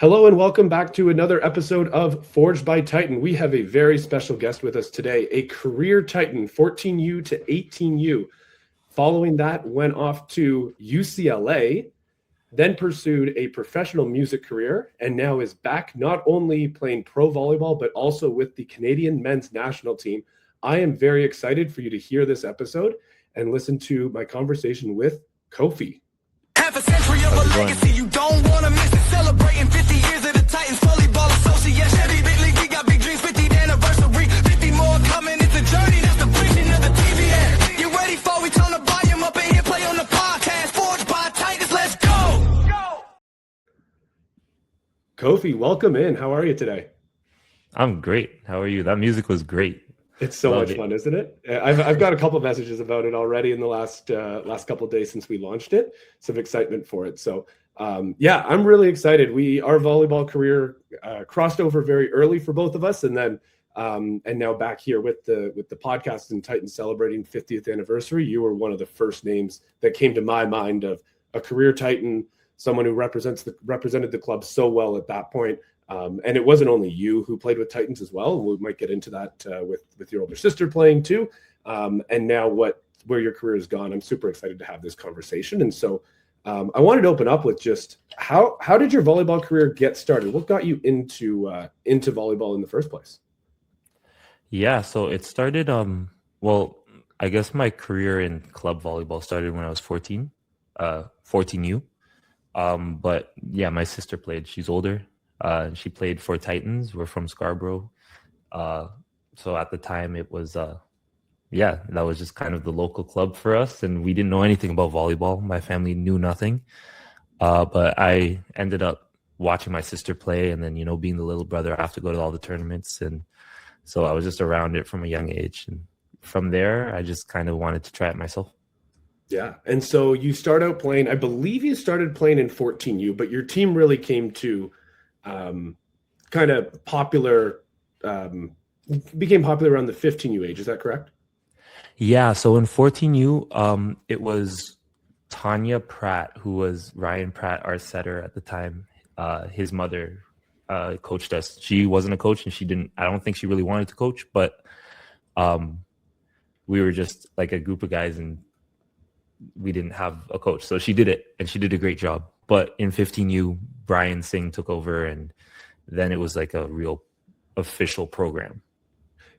Hello and welcome back to another episode of Forged by Titan. We have a very special guest with us today, a career Titan, 14U to 18U. Following that, went off to UCLA, then pursued a professional music career, and now is back not only playing pro volleyball, but also with the Canadian men's national team. I am very excited for you to hear this episode and listen to my conversation with Kofi. Half a century of a legacy, you don't want to miss it. Celebrating 50 years of the Titans Volleyball Association. Chevy Bentley, we got big dreams, 50th anniversary. 50 more coming, it's a journey, that's the vision of the TVS. You ready for we turn the volume up and hit play on the podcast. Forged by Titans, let's go! Kofi, welcome in. How are you today? I'm great. How are you? That music was great. It's so much fun, isn't it? I've got a couple of messages about it already in the last couple of days since we launched it. Some excitement for it. So yeah, I'm really excited. Our volleyball career crossed over very early for both of us, and then and now back here with the podcast and Titan celebrating 50th anniversary. You were one of the first names that came to my mind of a career Titan, someone who represented the club so well at that point. And it wasn't only you who played with Titans as well. We might get into that with your older sister playing too. And now where your career has gone, I'm super excited to have this conversation. And so I wanted to open up with just how did your volleyball career get started? What got you into volleyball in the first place? Yeah, so it started, well, I guess my career in club volleyball started when I was 14U. But yeah, my sister played. She's older. She played for Titans. We're from Scarborough. So at the time it was, that was just kind of the local club for us. And we didn't know anything about volleyball. My family knew nothing. But I ended up watching my sister play and then, being the little brother, I have to go to all the tournaments. And so I was just around it from a young age. And from there, I just kind of wanted to try it myself. Yeah. And so you start out playing, I believe you started playing in 14U, but your team really came to kind of popular, became popular around the 15U age. Is that correct? Yeah. So in 14U, it was Tanya Pratt, who was Ryan Pratt, our setter at the time. His mother coached us. She wasn't a coach and I don't think she really wanted to coach, but we were just like a group of guys and we didn't have a coach. So she did it and she did a great job. But in 15U, Brian Singh took over and then it was like a real official program.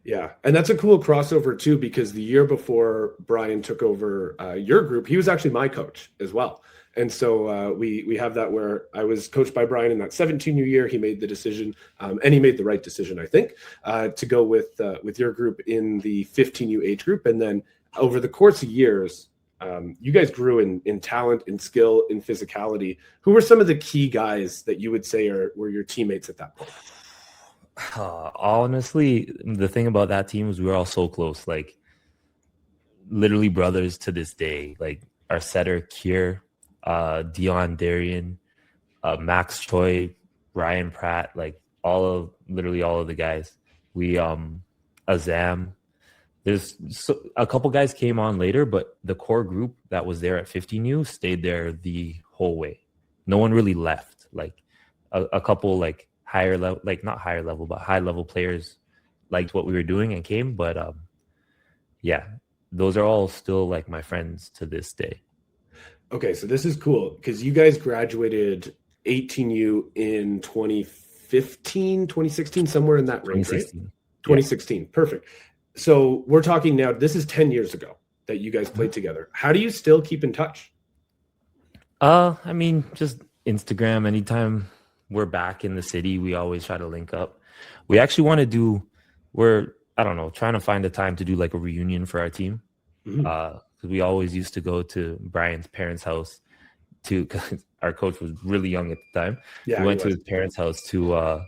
Yeah. And that's a cool crossover too, because the year before Brian took over your group, he was actually my coach as well. And so we have that where I was coached by Brian in that 17U year. He made the decision and he made the right decision, I think, to go with your group in the 15U age group. And then over the course of years, you guys grew in talent, in skill, in physicality. Who were some of the key guys that you would say were your teammates at that point? Honestly, the thing about that team was we were all so close, like literally brothers to this day. Like our setter, Kier, Dion Darian, Max Choi, Ryan Pratt, like literally all of the guys. We, Azam. There's a couple guys came on later, but the core group that was there at 15U stayed there the whole way. No one really left. Like a couple like higher level, like not higher level, but high level players liked what we were doing and came. But yeah, those are all still like my friends to this day. Okay, so this is cool because you guys graduated 18U in 2015, 2016, somewhere in that range, 2016. Right? 2016, yeah. Perfect. So we're talking now, this is 10 years ago that you guys played together. How do you still keep in touch? I mean, just Instagram. Anytime we're back in the city, we always try to link up. We actually want to trying to find a time to do like a reunion for our team. Because we always used to go to Brian's parents' house because our coach was really young at the time. Yeah, we went to his parents' house to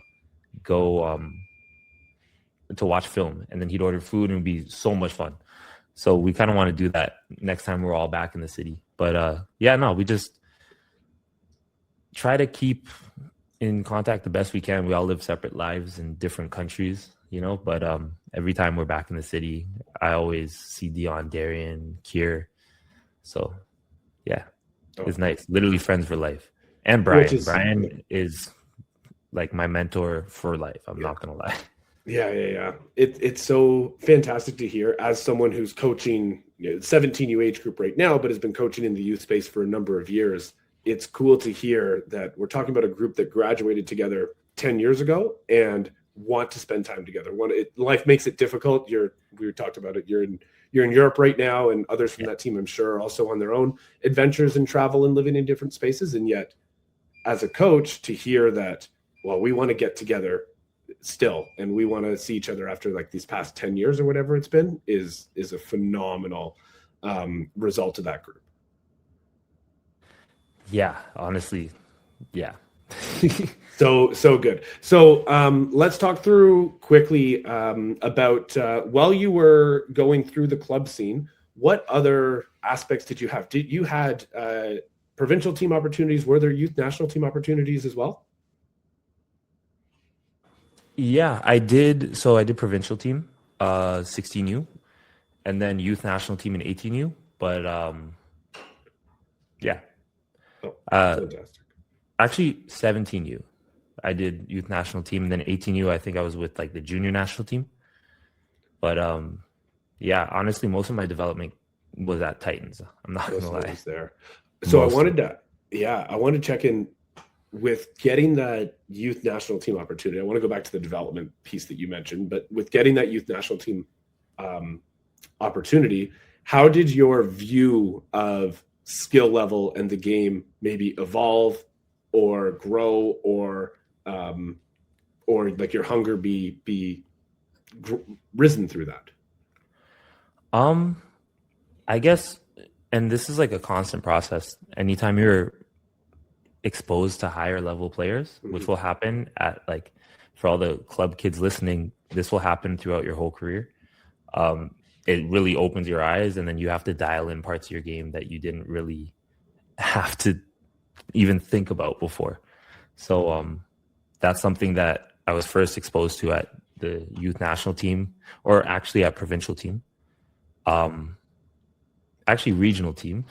go to watch film, and then he'd order food and it'd be so much fun. So we kind of want to do that next time we're all back in the city. But we just try to keep in contact the best we can. We all live separate lives in different countries, but every time we're back in the city, I always see Dion, Darian, Kier. So yeah, it's nice. Literally friends for life. And Brian is like my mentor for life. I'm not gonna lie. Yeah. It's so fantastic to hear as someone who's coaching 17U age group right now, but has been coaching in the youth space for a number of years. It's cool to hear that we're talking about a group that graduated together 10 years ago and want to spend time together. Life makes it difficult. We talked about it. You're in Europe right now, and others from that team, I'm sure, are also on their own adventures and travel and living in different spaces. And yet, as a coach, to hear that, well, we want to get together still, and we want to see each other after like these past 10 years or whatever it's been, is a phenomenal result of that group. Yeah, honestly, yeah. So good. So let's talk through quickly about while you were going through the club scene, what other aspects did you have? You had provincial team opportunities? Were there youth national team opportunities as well? Yeah, I did. So I did provincial team, 16U, and then youth national team in 18U. But yeah, Fantastic. Actually 17U. I did youth national team, and then 18U. I think I was with like the junior national team. But yeah, honestly, most of my development was at Titans. I'm not gonna lie. There. So I wanted to check in with getting that youth national team opportunity. I want to go back to the development piece that you mentioned, but with getting that youth national team opportunity, how did your view of skill level and the game maybe evolve or grow, or like your hunger be risen through that? I guess, and this is like a constant process. Anytime you're exposed to higher level players, which will happen at, like, for all the club kids listening, this will happen throughout your whole career. It really opens your eyes, and then you have to dial in parts of your game that you didn't really have to even think about before. So that's something that I was first exposed to at the youth national team, or actually at provincial team. Actually regional team.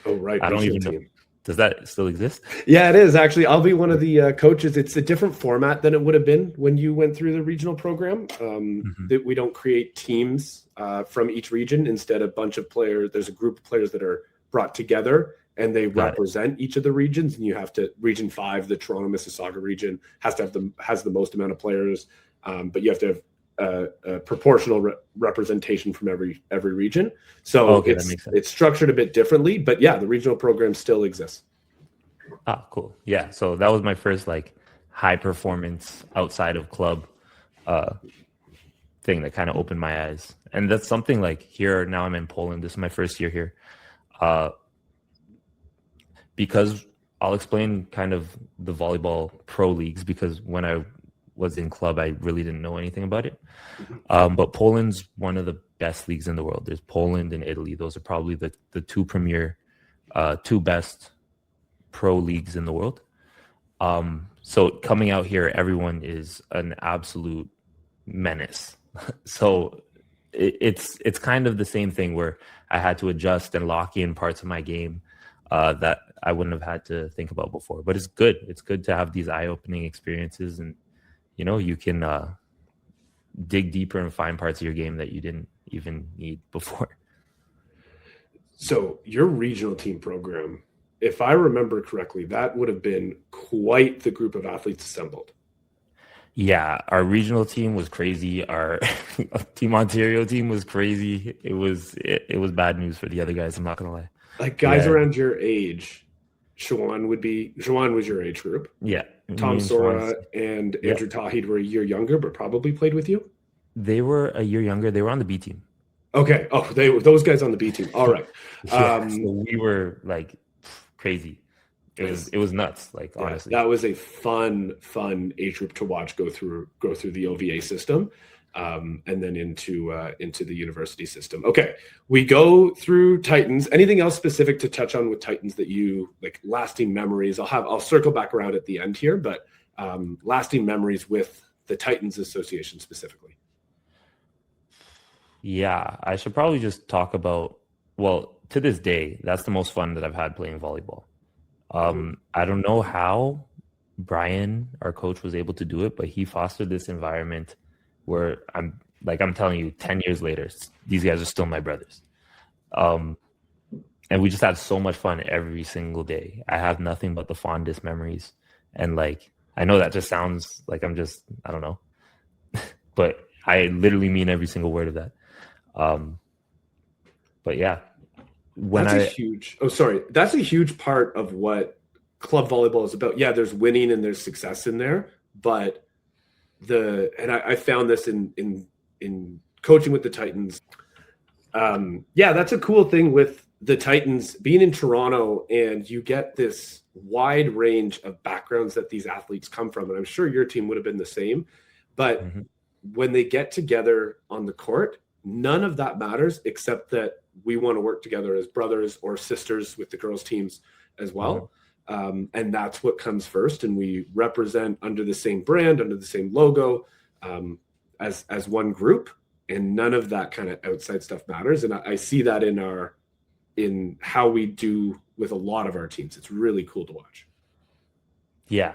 Oh, right. I don't even know. Does that still exist? Yeah, it is actually. I'll be one of the coaches. It's a different format than it would have been when you went through the regional program. That we don't create teams from each region. Instead, a bunch of players. There's a group of players that are brought together, and they represent each of the regions. And you have to, region 5, the Toronto Mississauga region, has the most amount of players, but you have to have a proportional representation from every region. So it's structured a bit differently, but yeah, the regional program still exists. Ah, cool. Yeah. So that was my first like high performance outside of club thing that kind of opened my eyes. And that's something like here, now I'm in Poland. This is my first year here. Because I'll explain kind of the volleyball pro leagues, because when I was in club, I really didn't know anything about it. But Poland's one of the best leagues in the world. There's Poland and Italy. Those are probably the two premier, two best pro leagues in the world. So coming out here, everyone is an absolute menace. So it's kind of the same thing where I had to adjust and lock in parts of my game that I wouldn't have had to think about before. But it's good. It's good to have these eye-opening experiences, and you know, you can dig deeper and find parts of your game that you didn't even need before. So your regional team program, if I remember correctly, that would have been quite the group of athletes assembled. Yeah, our regional team was crazy. Our Team Ontario team was crazy. It was bad news for the other guys. I'm not gonna lie. Like guys around your age, Shawan was your age group. Yeah. Tom Sora and Andrew Tawhid were a year younger, but probably played with you. They were a year younger. They were on the B team. Okay. Oh, they were those guys on the B team. All right. So we were like crazy. It was nuts. Like, honestly, that was a fun age group to watch go through the OVA system, and then into the university system. Okay, we go through Titans. Anything else specific to touch on with Titans that you like, lasting memories? I'll circle back around at the end here, but lasting memories with the Titans Association specifically. Yeah, I should probably just talk about, well, to this day, that's the most fun that I've had playing volleyball. I don't know how Brian, our coach, was able to do it, but he fostered this environment where I'm telling you, 10 years later, these guys are still my brothers. And we just had so much fun every single day. I have nothing but the fondest memories. And like, I know that just sounds like I don't know, but I literally mean every single word of that. But yeah, that's a huge part of what club volleyball is about. Yeah, there's winning and there's success in there, but I found this in coaching with the Titans. That's a cool thing with the Titans being in Toronto, and you get this wide range of backgrounds that these athletes come from. And I'm sure your team would have been the same, but when they get together on the court, none of that matters except that we want to work together as brothers or sisters with the girls teams as well. And that's what comes first. And we represent under the same brand, under the same logo, as one group, and none of that kind of outside stuff matters. And I see that in how we do with a lot of our teams. It's really cool to watch. Yeah.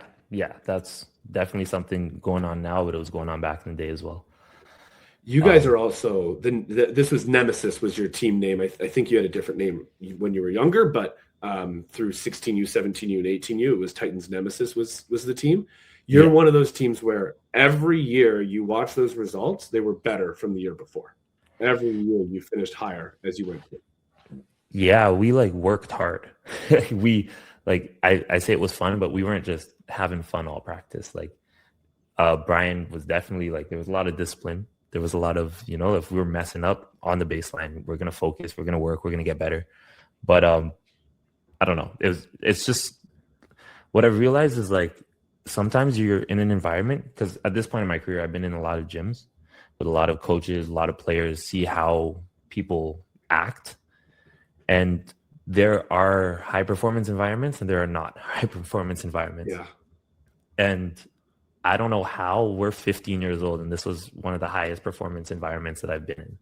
That's definitely something going on now, but it was going on back in the day as well. You guys are also, this was Nemesis was your team name. I think you had a different name when you were younger, but through 16U, 17U, and 18U, it was Titans Nemesis was the team. You're one of those teams where every year you watch those results, they were better from the year before. Every year you finished higher as you went through. Yeah, we like worked hard. We I say it was fun, but we weren't just having fun all practice. Like Brian was definitely there was a lot of discipline. There was a lot of, if we were messing up on the baseline, we're going to focus, we're going to work, we're going to get better. But I don't know. It's just what I've realized is sometimes you're in an environment, because at this point in my career, I've been in a lot of gyms with a lot of coaches, a lot of players, see how people act. And there are high performance environments and there are not high performance environments. Yeah. And I don't know how we're 15 years old and this was one of the highest performance environments that I've been in.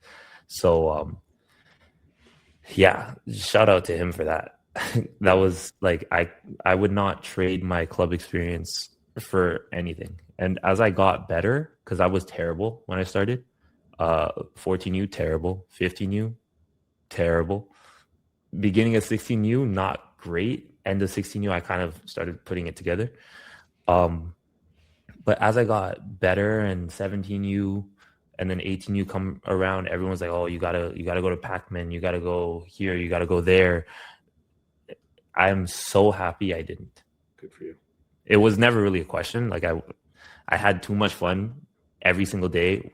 So, shout out to him for that. That was I would not trade my club experience for anything. And as I got better, because I was terrible when I started, 14U, terrible, 15U, terrible. Beginning of 16U, not great. End of 16U, I kind of started putting it together. But as I got better and 17U and then 18U come around, everyone's like, oh, you gotta go to Pac-Man, you gotta go here, you gotta go there. I'm so happy I didn't. Good for you. It was never really a question. I had too much fun every single day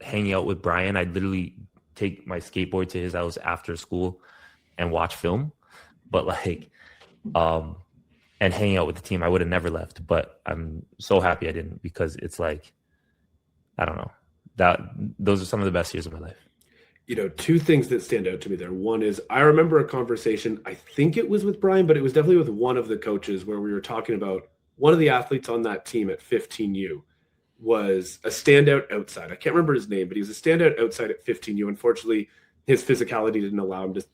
hanging out with Brian. I'd literally take my skateboard to his house after school and watch film. But and hanging out with the team, I would have never left. But I'm so happy I didn't, because it's I don't know. Those are some of the best years of my life. Two things that stand out to me there. One is I remember a conversation, I think it was with Brian, but it was definitely with one of the coaches, where we were talking about one of the athletes on that team at 15U was a standout outside. I can't remember his name, but he was a standout outside at 15U. Unfortunately, his physicality didn't allow him to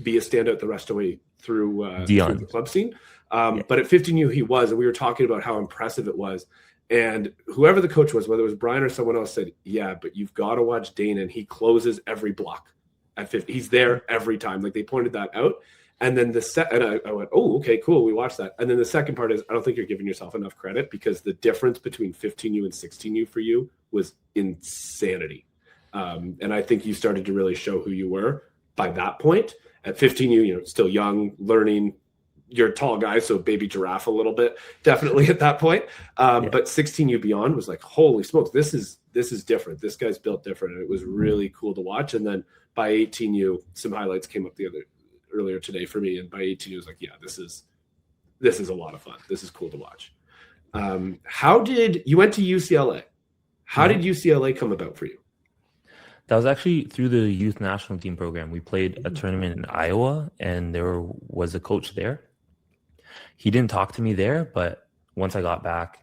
be a standout the rest of the way through the club scene. But at 15U, he was, and we were talking about how impressive it was. And whoever the coach was, whether it was Brian or someone else, said, yeah, but you've got to watch Daenan. He closes every block at 50. He's there every time. They pointed that out. And then I went, oh, okay, cool. We watched that. And then the second part is, I don't think you're giving yourself enough credit, because the difference between 15U and 16U for you was insanity. And I think you started to really show who you were by that point. At 15U, still young, learning. You're a tall guy, so baby giraffe a little bit, definitely at that point. But 16U beyond was holy smokes, this is different. This guy's built different, and it was really cool to watch. And then by 18U, some highlights came up earlier today for me, and by 18U, it was this is a lot of fun. This is cool to watch. How did you went to UCLA? How did UCLA come about for you? That was actually through the youth national team program. We played a tournament in Iowa, and there was a coach there. He didn't talk to me there, but once I got back,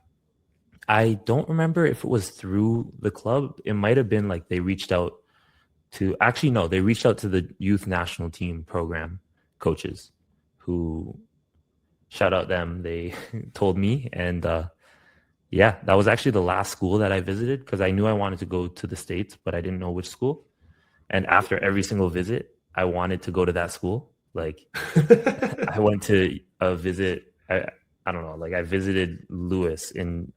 I don't remember if it was through the club. It might have been they reached out to, actually, no, they reached out to the youth national team program coaches who shout out them. They told me, and yeah, that was actually the last school that I visited because I knew I wanted to go to the States, but I didn't know which school. And after every single visit, I wanted to go to that school. Like I went to a visit. I don't know. Like I visited Lewis in,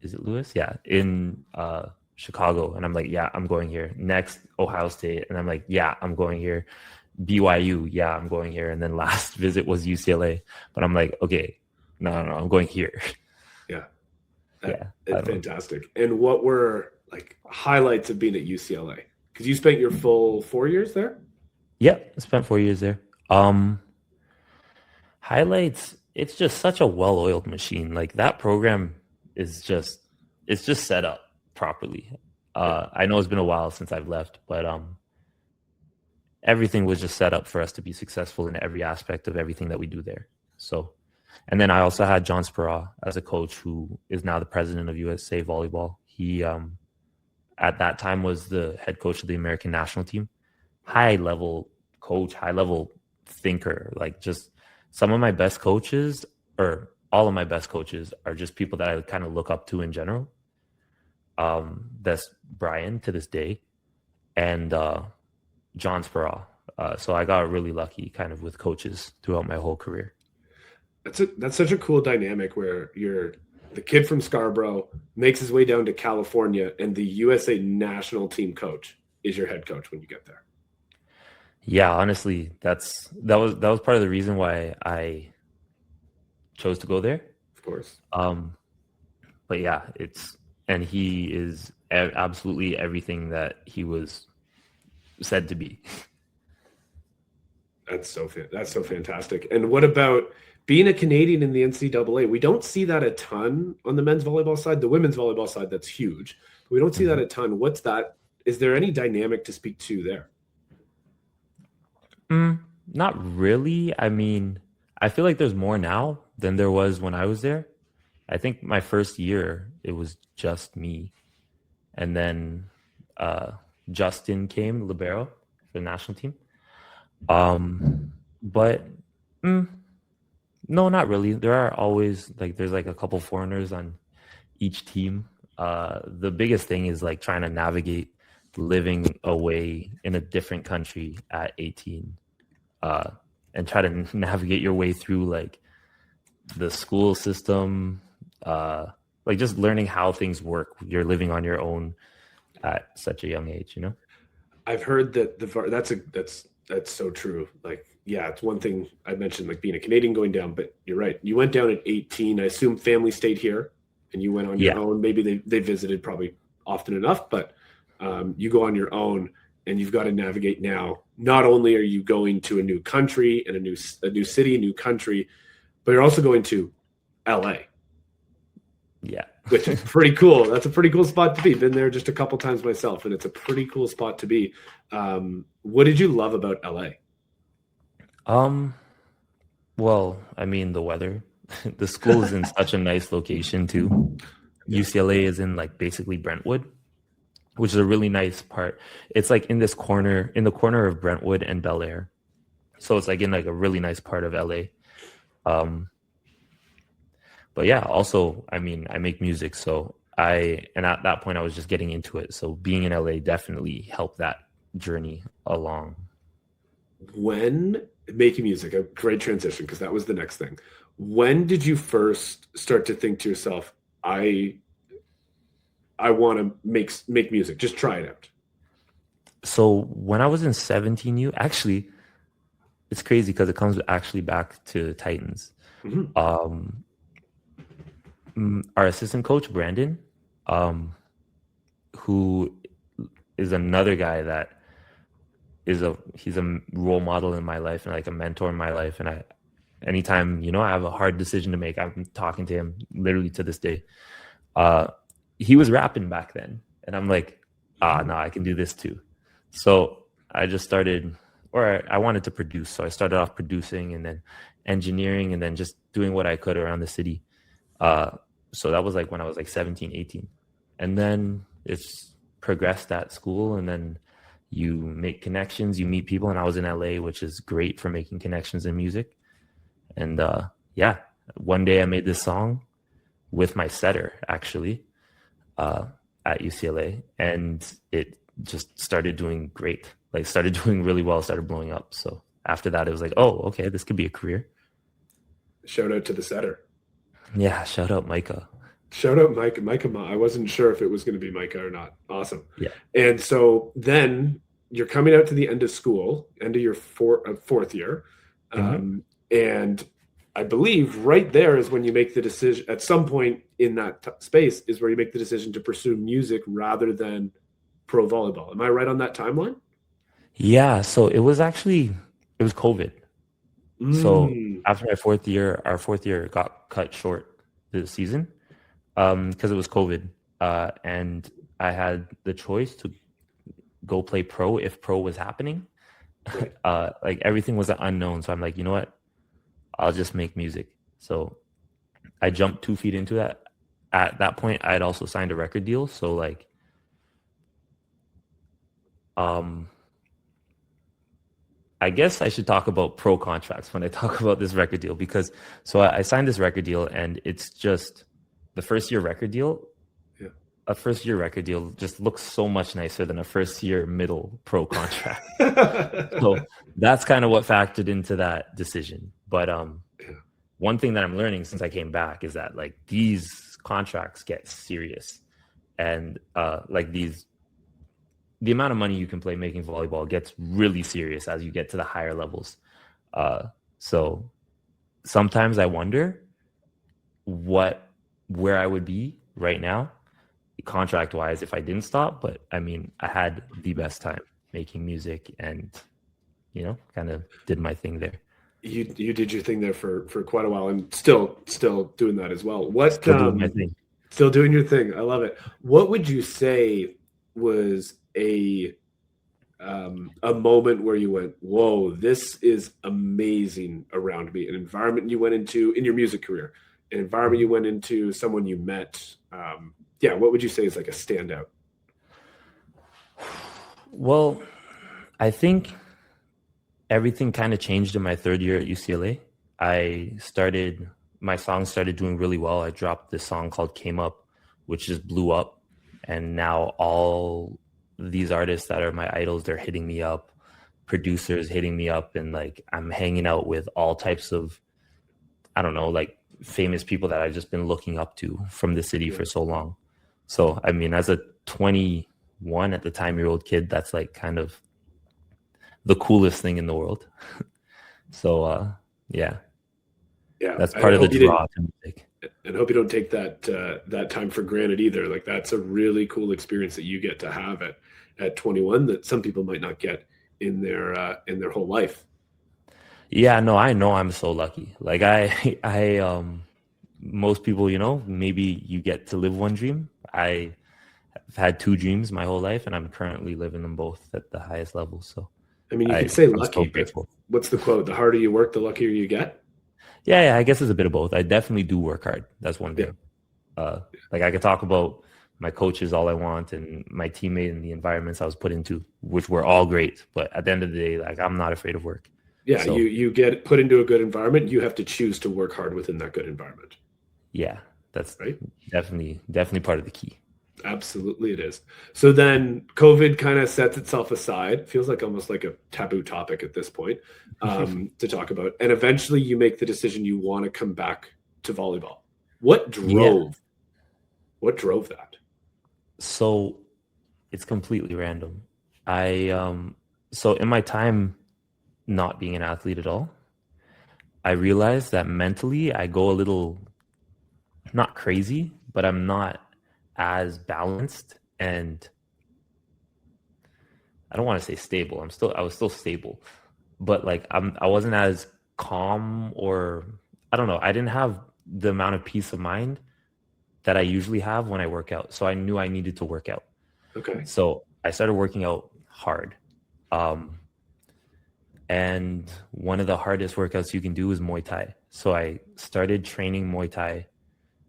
is it Lewis? Yeah, in Chicago, and I'm like, yeah, I'm going here. Next, Ohio State, and I'm like, yeah, I'm going here. BYU, yeah, I'm going here. And then last visit was UCLA, but I'm like, okay, no, I'm going here. Yeah. Yeah, It's fantastic. And what were like highlights of being at UCLA? Because you spent your full 4 years there? Yeah, I spent 4 years there. Highlights, it's just such a well-oiled machine. Like that program is just, it's just set up properly. I know it's been a while since I've left, but everything was just set up for us to be successful in every aspect of everything that we do there. So, and then I also had John Spera as a coach, who is now the president of USA Volleyball. He, at that time, was the head coach of the American national team. High level coach, high level thinker. Like just some of my best coaches, or all of my best coaches, are just people that I kind of look up to in general. That's Brian to this day, and John Spera. So I got really lucky kind of with coaches throughout my whole career. That's such a cool dynamic where you're the kid from Scarborough makes his way down to California, and the USA national team coach is your head coach when you get there. Yeah, honestly, that was part of the reason why I chose to go there. Of course. But yeah, and he is absolutely everything that he was said to be. That's so fantastic. And what about being a Canadian in the NCAA? We don't see that a ton on the men's volleyball side. The women's volleyball side, that's huge. We don't see that a ton. What's that? Is there any dynamic to speak to there? Not really. I mean, I feel like there's more now than there was when I was there. I think my first year, it was just me. And then Justin came, libero, for the national team. But no, not really. There are always there's like a couple foreigners on each team. The biggest thing is like trying to navigate living away in a different country at 18, and try to navigate your way through like the school system, like just learning how things work. You're living on your own at such a young age, you know? I've heard that that's so true. Like, yeah, it's one thing I mentioned, like being a Canadian going down, but you're right. You went down at 18. I assume family stayed here and you went on your own. Maybe they visited probably often enough, but you go on your own and you've got to navigate now. Not only are you going to a new country and a new city, a new country, but you're also going to LA. Yeah. Which is pretty cool. That's a pretty cool spot to be. Been there just a couple times myself, and it's a pretty cool spot to be. What did you love about LA? Well, I mean, the weather. The school is in such a nice location too. UCLA is in like basically Brentwood, which is a really nice part. It's like in the corner of Brentwood and Bel Air. So it's like in like a really nice part of LA. But yeah, also, I mean, I make music. So at that point I was just getting into it. So being in LA definitely helped that journey along. When making music, a great transition, because that was the next thing. When did you first start to think to yourself, I want to make music, just try it out? So when I was in 17U, actually, it's crazy because it comes actually back to Titans. Mm-hmm. Our assistant coach, Brandon, who is another guy that he's a role model in my life and like a mentor in my life. And anytime, I have a hard decision to make, I'm talking to him literally to this day. He was rapping back then. And I'm like, no, I can do this too. So I just started, or I wanted to produce. So I started off producing and then engineering and then just doing what I could around the city. So that was like when I was like 17, 18. And then it's progressed at school, and then you make connections, you meet people. And I was in LA, which is great for making connections in music. And yeah, one day I made this song with my setter actually at UCLA, and it just started doing great. Like started doing really well, started blowing up. So after that, it was like, oh, okay, this could be a career. Shout out to the setter. Yeah, shout out Micah. Shout out Micah. I wasn't sure if it was going to be Micah or not. Awesome. Yeah. And so then you're coming out to the end of school, end of your fourth year. And I believe right there is when you make the decision, at some point in that space is where you make the decision to pursue music rather than pro volleyball. Am I right on that timeline? Yeah. So it was COVID. So after my our fourth year got cut short this season because it was COVID. And I had the choice to go play pro if pro was happening. Like everything was an unknown. So I'm like, you know what? I'll just make music. So I jumped 2 feet into that. At that point, I had also signed a record deal. So like, I guess I should talk about pro contracts when I talk about this record deal, because so I signed this record deal and it's just the first year record deal. Yeah. A first year record deal just looks so much nicer than a first year middle pro contract. So that's kind of what factored into that decision. But one thing that I'm learning since I came back is that like these contracts get serious, and like the amount of money you can play making volleyball gets really serious as you get to the higher levels. So sometimes I wonder where I would be right now contract wise if I didn't stop. But I mean, I had the best time making music and, you know, kind of did my thing there. You did your thing there for quite a while, and still doing that as well. What Still doing my thing. Still doing your thing. I love it. What would you say was a moment where you went, whoa, this is amazing around me? An environment you went into in your music career, an environment you went into, someone you met. Yeah, what would you say is like a standout? Well, I think everything kind of changed in my third year at UCLA. My song started doing really well. I dropped this song called Came Up, which just blew up. And now all these artists that are my idols, they're hitting me up, producers hitting me up. And like, I'm hanging out with all types of, I don't know, like famous people that I've just been looking up to from the city for so long. So, I mean, as a 21 at the time year old kid, that's like kind of the coolest thing in the world. So, yeah, that's part of the draw to music. And hope you don't take that time for granted either. Like that's a really cool experience that you get to have at 21 that some people might not get in their whole life. Yeah, no, I know I'm so lucky. Like I most people, you know, maybe you get to live one dream. I've had 2 dreams my whole life, and I'm currently living them both at the highest level. So I mean, you can say lucky, but what's the quote? The harder you work, the luckier you get. Yeah, I guess it's a bit of both. I definitely do work hard. That's one thing. Like I could talk about my coaches all I want and my teammate and the environments I was put into, which were all great. But at the end of the day, like I'm not afraid of work. Yeah, so, you get put into a good environment. You have to choose to work hard within that good environment. Yeah, that's right. Definitely part of the key. Absolutely it is. So then COVID kind of sets itself aside. Feels like almost like a taboo topic at this point to talk about. And eventually you make the decision you want to come back to volleyball. What drove that? So it's completely random. So in my time not being an athlete at all, I realized that mentally I go a little, not crazy, but I'm not as balanced, and I don't want to say stable. I was still stable, but like I wasn't as calm, or I don't know. I didn't have the amount of peace of mind that I usually have when I work out. So I knew I needed to work out. Okay. So I started working out hard. And one of the hardest workouts you can do is Muay Thai. So I started training Muay Thai.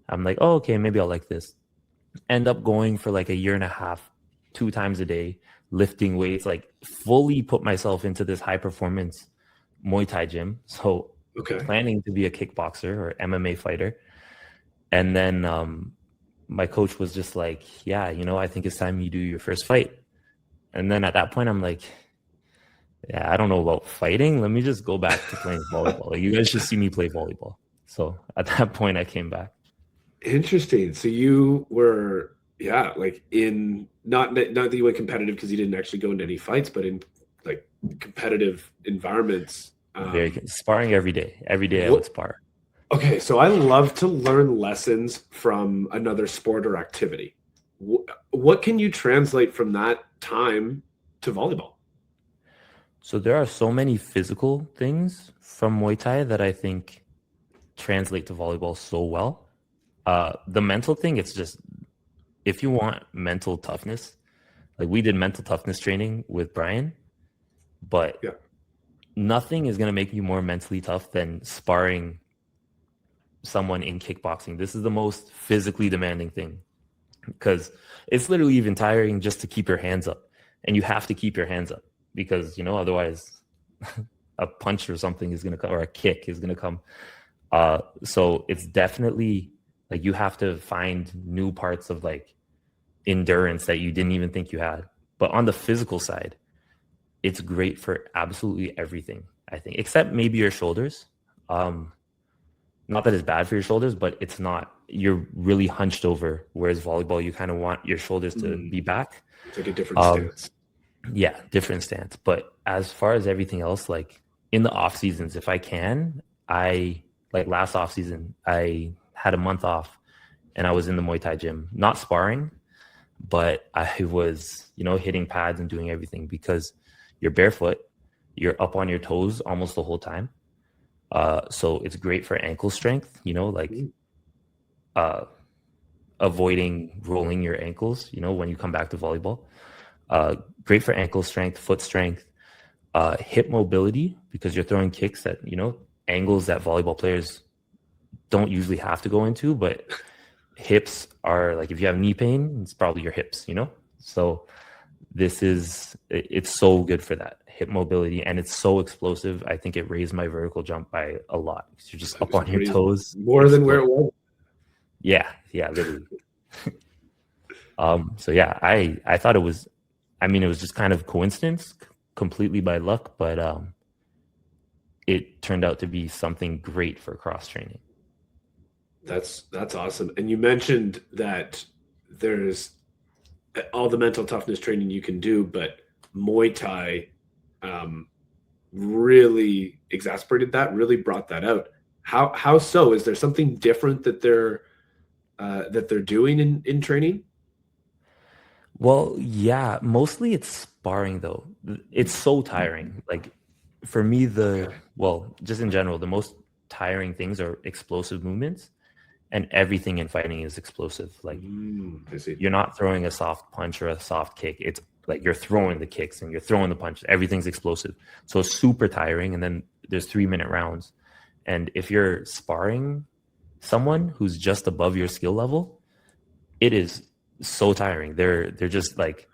I'm like, oh, okay, maybe I'll like this. End up going for like a year and a half, 2 times a day, lifting weights, like fully put myself into this high performance Muay Thai gym. So Okay. planning to be a kickboxer or MMA fighter. And then my coach was just like, yeah, I think it's time you do your first fight. And then at that point, I'm like, yeah, I don't know about fighting. Let me just go back to playing volleyball. Like, you guys should see me play volleyball. So at that point, I came back. Interesting. So you were, yeah, like in not that you went competitive because you didn't actually go into any fights, but in like competitive environments. Sparring every day. Every day I would spar. Okay, so I love to learn lessons from another sport or activity. What can you translate from that time to volleyball? So there are so many physical things from Muay Thai that I think translate to volleyball so well. The mental thing, it's just, if you want mental toughness, like we did mental toughness training with Brian, but Yeah. nothing is going to make you more mentally tough than sparring someone in kickboxing. This is the most physically demanding thing because it's literally even tiring just to keep your hands up, and you have to keep your hands up because, otherwise a punch or something is going to come, or a kick is going to come. So it's definitely like you have to find new parts of like endurance that you didn't even think you had. But on the physical side, it's great for absolutely everything, I think, except maybe your shoulders. Not that it's bad for your shoulders, but it's not, you're really hunched over. Whereas volleyball, you kind of want your shoulders to be back. It's like a different stance. Yeah, different stance. But as far as everything else, like in the off seasons, if I can, like last off season, I had a month off and I was in the Muay Thai gym, not sparring, but I was, hitting pads and doing everything because you're barefoot, you're up on your toes almost the whole time. So it's great for ankle strength, avoiding rolling your ankles, when you come back to volleyball. Great for ankle strength, foot strength, hip mobility, because you're throwing kicks at, angles that volleyball players don't usually have to go into, but hips are like, if you have knee pain, it's probably your hips, So it's so good for that hip mobility, and it's so explosive. I think it raised my vertical jump by a lot. You're just up on your toes. More than where it was. Yeah, literally. So yeah, I thought it was, it was just kind of coincidence, completely by luck, but it turned out to be something great for cross training. That's awesome. And you mentioned that there's all the mental toughness training you can do, but Muay Thai really exacerbated that, really brought that out. How so? Is there something different that they're doing in training? Well, yeah, mostly it's sparring though. It's so tiring. Like for me, just in general, the most tiring things are explosive movements, and everything in fighting is explosive. Like I see. You're not throwing a soft punch or a soft kick. It's like you're throwing the kicks and you're throwing the punch. Everything's explosive. So it's super tiring. And then there's 3-minute rounds. And if you're sparring someone who's just above your skill level, it is so tiring. They're just like,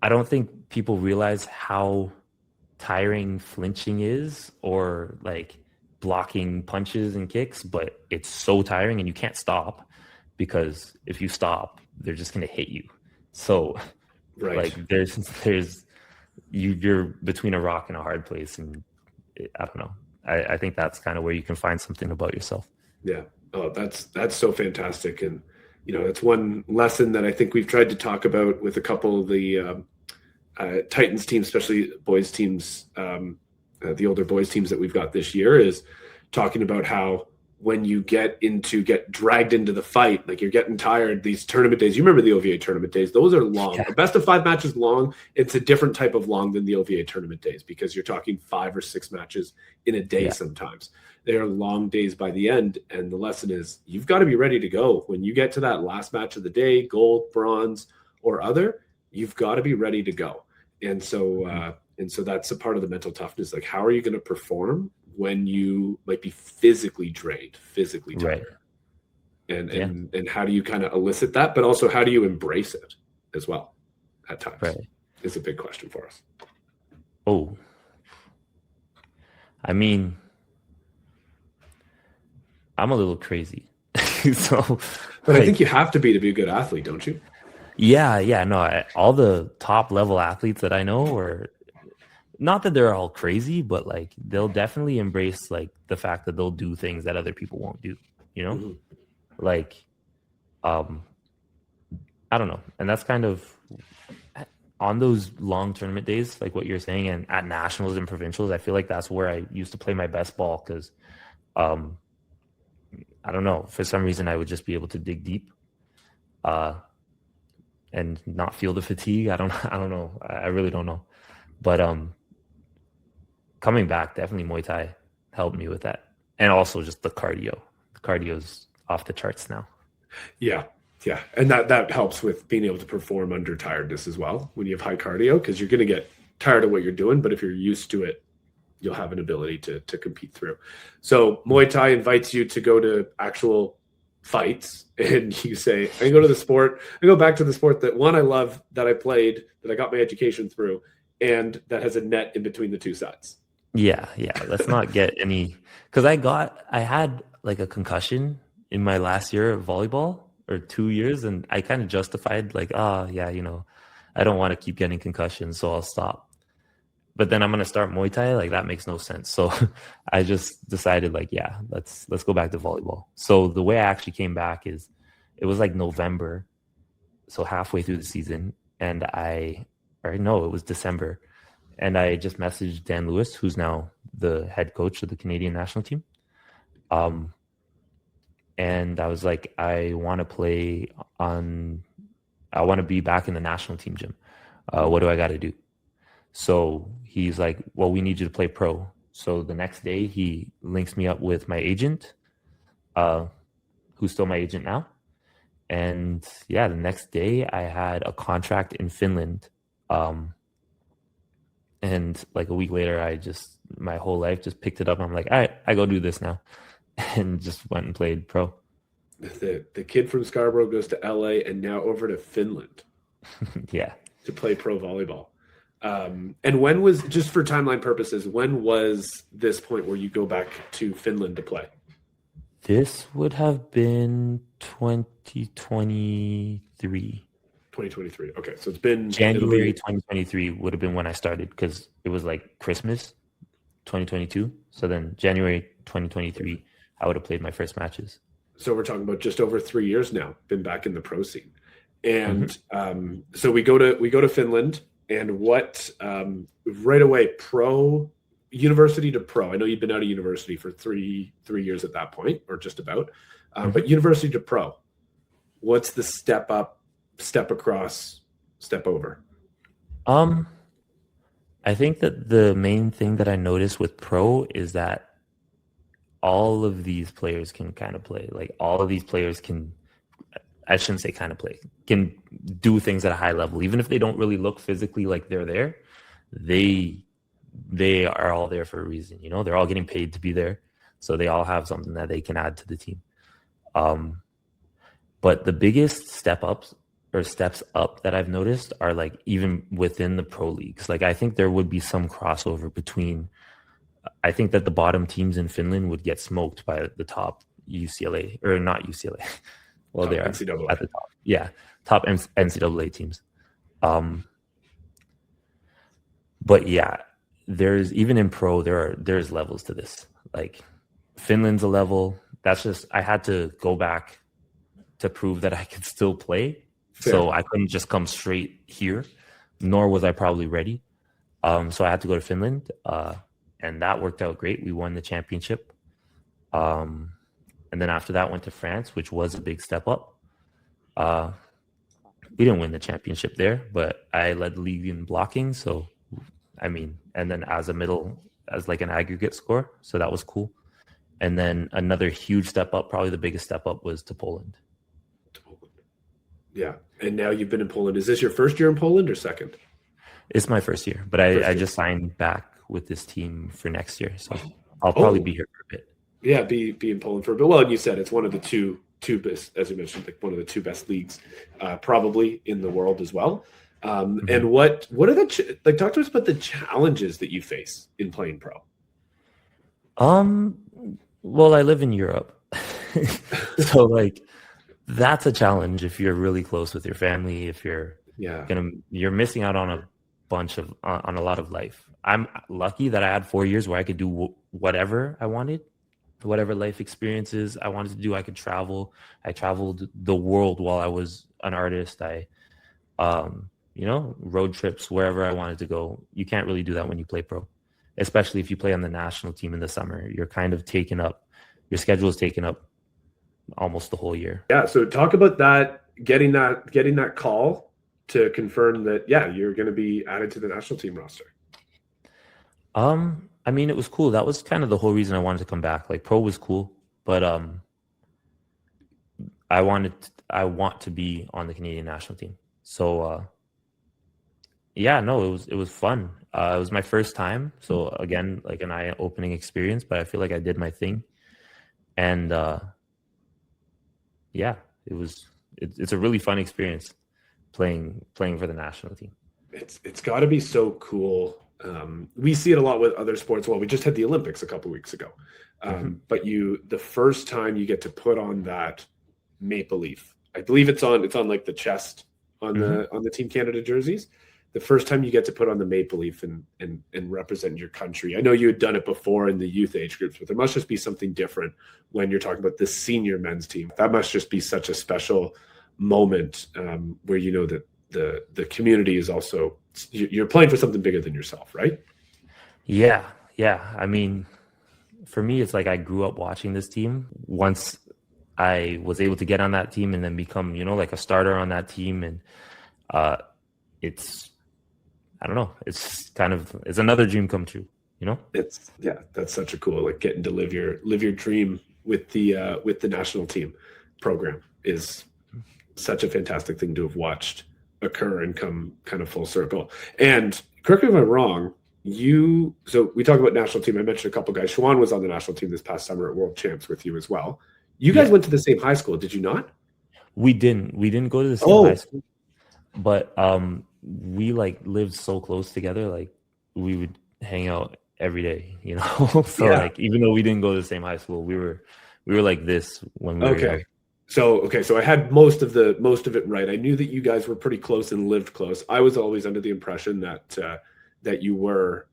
I don't think people realize how tiring flinching is, or like blocking punches and kicks, but it's so tiring and you can't stop, because if you stop, they're just going to hit you. So right. like you're between a rock and a hard place. And I don't know. I think that's kind of where you can find something about yourself. Yeah. Oh, that's so fantastic. And, that's one lesson that I think we've tried to talk about with a couple of the Titans teams, especially boys teams, the older boys teams that we've got this year, is talking about how when you get dragged into the fight, like you're getting tired, these tournament days, you remember the OVA tournament days, those are long. Yeah. The best of 5 matches long. It's a different type of long than the OVA tournament days, because you're talking 5 or 6 matches in a day. Sometimes they are long days by the end. And the lesson is you've got to be ready to go. When you get to that last match of the day, gold, bronze, or other, you've got to be ready to go. And so that's a part of the mental toughness. Like, how are you going to perform when you might be physically drained, physically tired? Right. And how do you kind of elicit that, but also how do you embrace it as well at times? Right. Is a big question for us. Oh, I'm a little crazy. So, But I like, think you have to be a good athlete, don't you? yeah, no, all the top level athletes that I know are not that they're all crazy, but like they'll definitely embrace like the fact that they'll do things that other people won't do, you know? Mhm. Like, um, I don't know. And that's kind of on those long tournament days, like what you're saying, and at nationals and provincials, I feel like that's where I used to play my best ball because um, I don't know, for some reason I would just be able to dig deep uh, and not feel the fatigue. I don't know. I really don't know. But coming back, definitely Muay Thai helped me with that. And also just the cardio. The cardio's off the charts now. Yeah. Yeah. And that helps with being able to perform under tiredness as well when you have high cardio, because you're going to get tired of what you're doing. But if you're used to it, you'll have an ability to compete through. So Muay Thai invites you to go to actual fights, and you say, I go back to the sport that one I love, that I played, that I got my education through, and that has a net in between the two sides. Yeah. Let's not get any, because I had like a concussion in my last year of volleyball or 2 years, and I kind of justified like, yeah, I don't want to keep getting concussions, so I'll stop. But then I'm gonna start Muay Thai, like that makes no sense. So I just decided like, yeah, let's go back to volleyball. So the way I actually came back is it was like November, so halfway through the season, and it was December. And I just messaged Dan Lewis, who's now the head coach of the Canadian national team. And I was like, I want to be back in the national team gym. What do I got to do? So he's like, well, we need you to play pro. So the next day he links me up with my agent, who's still my agent now. And yeah, the next day I had a contract in Finland. And like a week later, my whole life just picked it up. And I'm like, all right, I go do this now. And just went and played pro. The kid from Scarborough goes to LA and now over to Finland. Yeah. To play pro volleyball. And when was, just for timeline purposes, when was this point where you go back to Finland to play? This would have been 2023. 2023. Okay, so it's been January 2023 would have been when I started, because it was like Christmas 2022. So then January 2023, I would have played my first matches. So we're talking about just over 3 years now, been back in the pro scene. And so we go to Finland, and what right away, university to pro. I know you've been out of university for three years at that point, or just about. But university to pro, what's the step up, step across, step over? I think that the main thing that I noticed with pro is that all of these players can kind of play. Like all of these players can, I shouldn't say kind of play, can do things at a high level. Even if they don't really look physically like they're there, they are all there for a reason. They're all getting paid to be there. So they all have something that they can add to the team. But the biggest steps up that I've noticed are like even within the pro leagues. Like I think there would be some crossover between, I think that the bottom teams in Finland would get smoked by the top UCLA, or not UCLA. Well, they are NCAA. at the top. Yeah, top NCAA teams. But yeah, there's even in pro there's levels to this. Like Finland's a level. That's just, I had to go back to prove that I could still play. Fair. So I couldn't just come straight here, nor was I probably ready. So I had to go to Finland, and that worked out great. We won the championship. And then after that, went to France, which was a big step up. We didn't win the championship there, but I led the league in blocking. So, and then as like an aggregate score. So that was cool. And then another huge step up, probably the biggest step up, was to Poland. Yeah. And now you've been in Poland. Is this your first year in Poland or second? It's my first year, but I just signed back with this team for next year. So I'll probably be here for a bit. Yeah, be in Poland for a bit. Well, and you said it's one of the two best, as you mentioned, like one of the two best leagues, probably in the world as well. And what are talk to us about the challenges that you face in playing pro? Well, I live in Europe, So like that's a challenge if you're really close with your family, if you're you're missing out on a bunch of on a lot of life. I'm lucky that I had 4 years where I could do whatever I wanted, whatever life experiences I wanted to do. I could travel. I traveled the world while I was an artist. I road trips wherever I wanted to go. You can't really do that when you play pro, especially if you play on the national team in the summer. You're kind of taken up, your schedule is taken up almost the whole year. Yeah. So talk about that, getting that call to confirm that, you're going to be added to the national team roster. I mean, it was cool. That was kind of the whole reason I wanted to come back. Like pro was cool, but I want to be on the Canadian national team. So it was fun. It was my first time. So again, like an eye-opening experience, but I feel like I did my thing. And it's a really fun experience playing for the national team. It's got to be so cool. We see it a lot with other sports. Well, we just had the Olympics a couple of weeks ago. But the first time you get to put on that maple leaf, I believe it's on like the chest on the Team Canada jerseys. The first time you get to put on the maple leaf and represent your country. I know you had done it before in the youth age groups, but there must just be something different when you're talking about the senior men's team. That must just be such a special moment where you know that the community is also, you're playing for something bigger than yourself, right? Yeah. I mean, for me, it's like I grew up watching this team. Once I was able to get on that team and then become, like a starter on that team, and I don't know, it's another dream come true, That's such a cool, like getting to live your dream with the national team program is such a fantastic thing to have watched occur and come kind of full circle. And correct me if I'm wrong, so we talk about national team. I mentioned a couple guys. Shawan was on the national team this past summer at World Champs with you as well. You guys went to the same high school, did you not? We didn't go to the same high school, but we like lived so close together. Like we would hang out every day, so like, even though we didn't go to the same high school, we were like this when we were young. So I had most of it right. I knew that you guys were pretty close and lived close. I was always under the impression that you were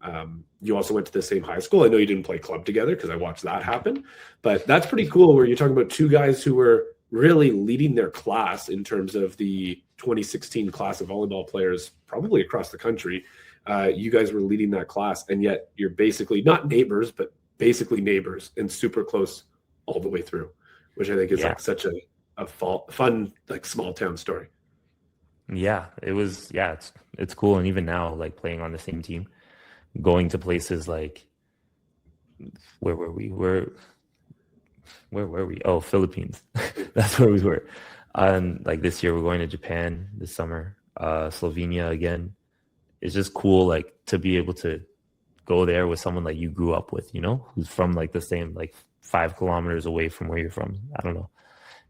you also went to the same high school. I know you didn't play club together because I watched that happen, but that's pretty cool where you're talking about two guys who were really leading their class in terms of the 2016 class of volleyball players, probably across the country. You guys were leading that class, and yet you're basically not neighbors, but basically neighbors and super close all the way through, which I think is like such a fun, like small town story. Yeah, it was. Yeah, it's cool. And even now, like playing on the same team, going to places like, where were we? Where were we? Oh, Philippines. That's where we were. And like this year, we're going to Japan this summer, Slovenia again. It's just cool, like to be able to go there with someone like you grew up with, who's from like the same, like 5 kilometers away from where you're from. I don't know.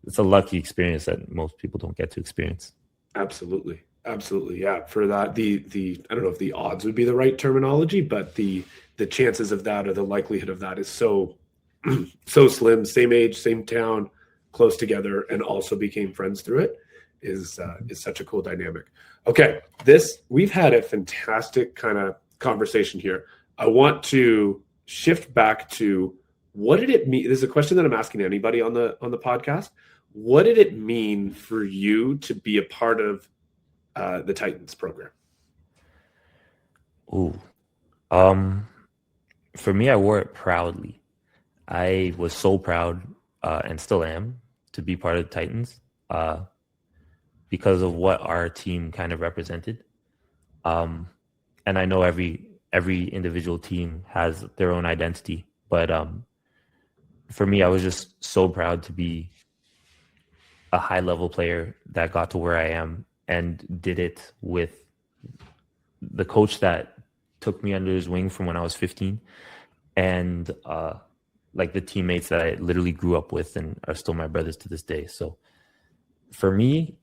It's a lucky experience that most people don't get to experience. Absolutely. Yeah. For that, the I don't know if the odds would be the right terminology, but the chances of that, or the likelihood of that, is so slim. Same age, same town, close together, and also became friends through it is such a cool dynamic. Okay, we've had a fantastic kind of conversation here. I want to shift back to, what did it mean? This is a question that I'm asking anybody on the podcast. What did it mean for you to be a part of the Titans program? For me, I wore it proudly. I was so proud, and still am, to be part of the Titans because of what our team kind of represented. And I know every individual team has their own identity, but for me, I was just so proud to be a high-level player that got to where I am and did it with the coach that took me under his wing from when I was 15, and like the teammates that I literally grew up with and are still my brothers to this day. So for me,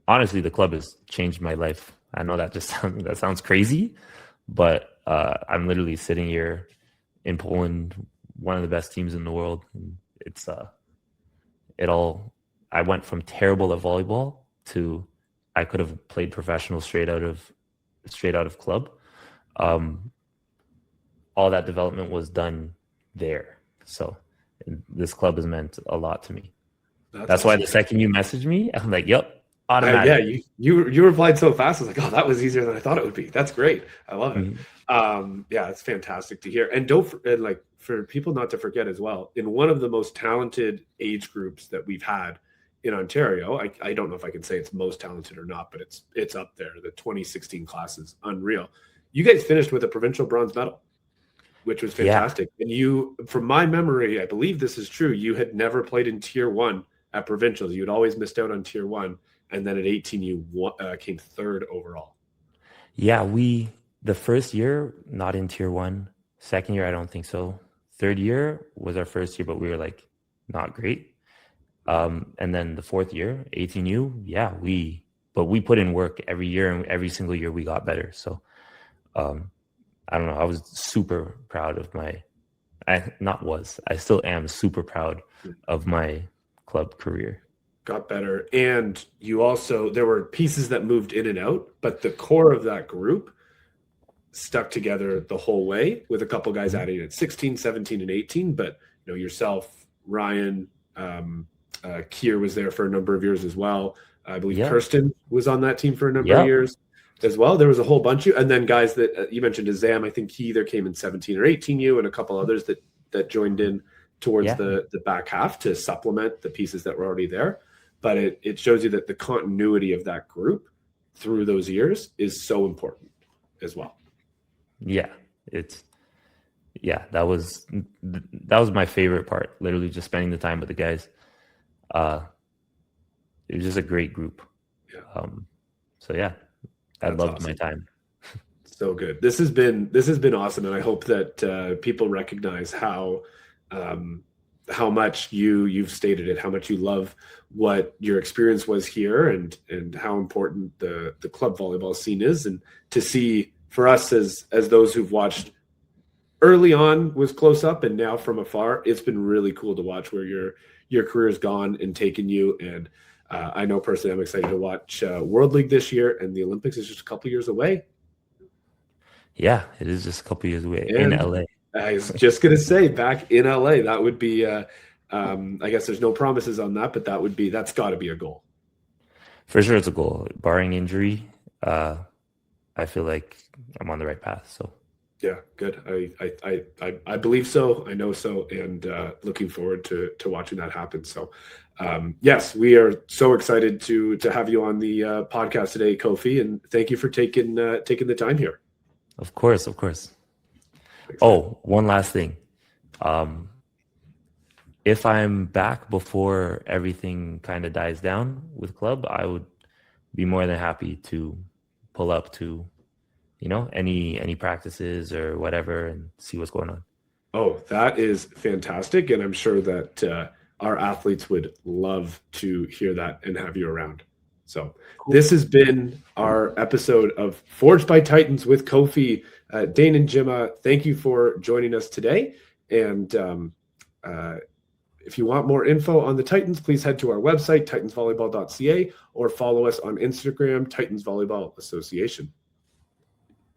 honestly, the club has changed my life. I know that that sounds crazy, but I'm literally sitting here in Poland one of the best teams in the world. And it's I went from terrible at volleyball to I could have played professional straight out of club. All that development was done there. So this club has meant a lot to me. That's why the second you messaged me, I'm like, yep, automatic. You replied so fast. I was like, oh, that was easier than I thought it would be. That's great. I love it. Yeah, it's fantastic to hear. And for people not to forget as well, in one of the most talented age groups that we've had in Ontario, I don't know if I can say it's most talented or not, but it's up there. The 2016 class is unreal. You guys finished with a provincial bronze medal, which was fantastic. Yeah. And you, from my memory, I believe this is true, you had never played in Tier 1 at provincials. You had always missed out on Tier 1. And then at 18, you came third overall. Yeah, the first year, not in Tier 1. Second year, I don't think so. Third year was our first year, but we were like not great. And then the fourth year, 18U, yeah, we put in work every year, and every single year we got better. So I don't know. I was super proud of I still am super proud of my club career. Got better. And you also, there were pieces that moved in and out, but the core of that group stuck together the whole way, with a couple guys adding at 16, 17, and 18. But yourself, Ryan, Kier was there for a number of years as well. I believe Kirsten was on that team for a number of years as well. There was a whole bunch and then guys that you mentioned, Azam, I think he either came in 17 or 18U, and a couple others that joined in towards the back half to supplement the pieces that were already there. But it shows you that the continuity of that group through those years is so important as well. Yeah, that was my favorite part. Literally just spending the time with the guys. It was just a great group. Yeah. So yeah, I loved my time. So good. This has been awesome, and I hope that people recognize how much you've stated it, how much you love what your experience was here, and how important the club volleyball scene is, and to see for us as those who've watched early on was close up, and now from afar, it's been really cool to watch where your career's gone and taken you. And I know personally I'm excited to watch World League this year, and the Olympics is just a couple years away. Yeah, it is just a couple years away in LA. I was just going to say, back in LA, that would be, I guess there's no promises on that, but that's got to be a goal. For sure it's a goal. Barring injury, I feel like I'm on the right path. So yeah, good. I believe so. I know so. And looking forward to watching that happen. So yes, we are so excited to have you on the podcast today, Kofi, and thank you for taking the time here. Of course. Oh, one last thing. If I'm back before everything kind of dies down with club, I would be more than happy to pull up to, any practices or whatever and see what's going on. Oh, that is fantastic. And I'm sure that our athletes would love to hear that and have you around. So cool. This has been our episode of Forged by Titans with Kofi. Daenan Gyimah, thank you for joining us today. And if you want more info on the Titans, please head to our website, titansvolleyball.ca, or follow us on Instagram, Titans Volleyball Association.